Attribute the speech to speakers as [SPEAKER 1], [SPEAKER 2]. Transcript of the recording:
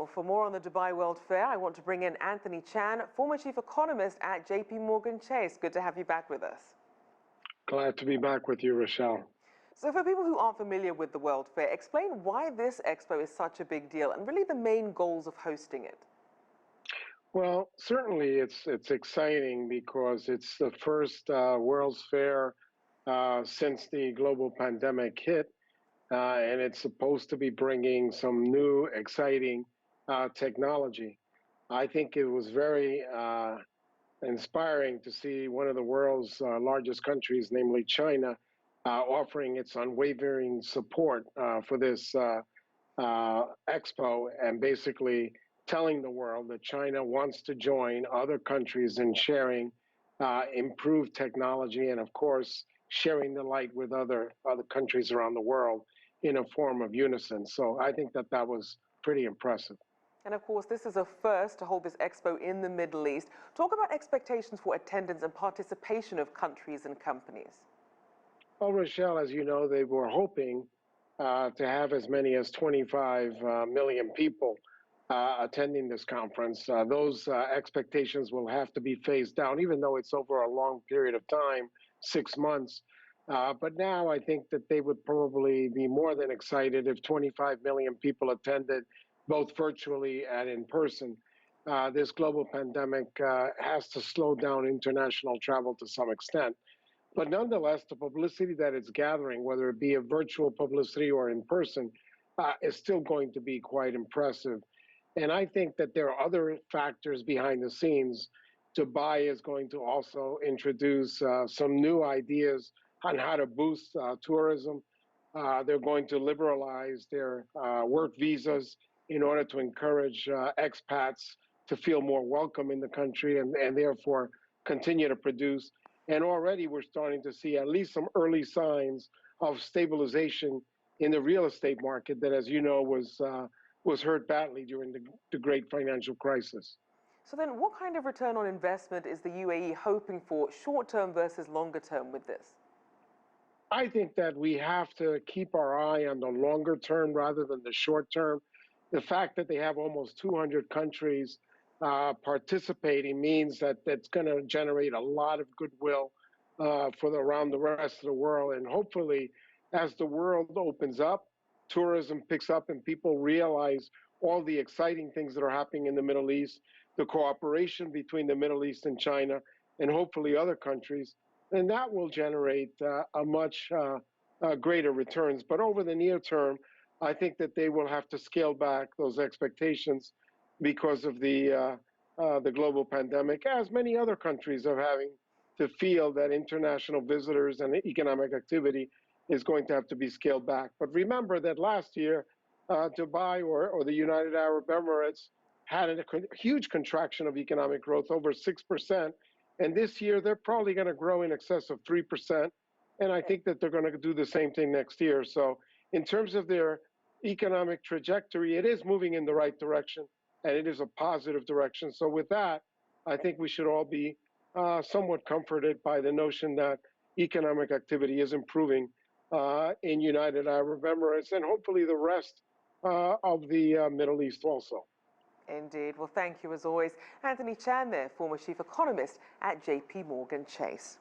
[SPEAKER 1] Well, for more on the Dubai World Fair, I want to bring in Anthony Chan, former chief economist at JPMorgan Chase. Good to have you back with us.
[SPEAKER 2] Glad to be back with you, Rachelle.
[SPEAKER 1] So for people who aren't familiar with the World Fair, explain why this expo is such a big deal and really the main goals of hosting it.
[SPEAKER 2] Well, certainly it's exciting because it's the first World's Fair since the global pandemic hit, and it's supposed to be bringing some new, exciting technology. I think it was very inspiring to see one of the world's largest countries, namely China, offering its unwavering support for this expo and basically telling the world that China wants to join other countries in sharing improved technology and, of course, sharing the light with other countries around the world in a form of unison. So I think that was pretty impressive.
[SPEAKER 1] And of course, this is a first to hold this expo in the Middle East. Talk about expectations for attendance and participation of countries and companies.
[SPEAKER 2] Well, Rachelle, as you know, they were hoping to have as many as 25 million people attending this conference. Those expectations will have to be phased down, even though it's over a long period of time, 6 months. But now I think that they would probably be more than excited if 25 million people attended, both virtually and in person. This global pandemic has to slow down international travel to some extent. But nonetheless, the publicity that it's gathering, whether it be a virtual publicity or in person, is still going to be quite impressive. And I think that there are other factors behind the scenes. Dubai is going to also introduce some new ideas on how to boost tourism. They're going to liberalize their work visas in order to encourage expats to feel more welcome in the country and therefore continue to produce. And already we're starting to see at least some early signs of stabilization in the real estate market that, as you know, was hurt badly during the great financial crisis.
[SPEAKER 1] So then what kind of return on investment is the UAE hoping for short-term versus longer term with this?
[SPEAKER 2] I think that we have to keep our eye on the longer term rather than the short term. The fact that they have almost 200 countries participating means that that's going to generate a lot of goodwill around the rest of the world. And hopefully, as the world opens up, tourism picks up and people realize all the exciting things that are happening in the Middle East, the cooperation between the Middle East and China, and hopefully other countries, and that will generate a much greater returns. But over the near term, I think that they will have to scale back those expectations because of the global pandemic, as many other countries are having to feel that international visitors and economic activity is going to have to be scaled back. But remember that last year, Dubai or the United Arab Emirates had a huge contraction of economic growth, over 6%. And this year, they're probably going to grow in excess of 3%. And I think that they're going to do the same thing next year. So in terms of their economic trajectory, it is moving in the right direction, and it is a positive direction. So with that, I think we should all be somewhat comforted by the notion that economic activity is improving in United Arab Emirates and hopefully the rest of the Middle East also.
[SPEAKER 1] Indeed. Well, thank you as always. Anthony Chan there, former chief economist at JPMorgan Chase.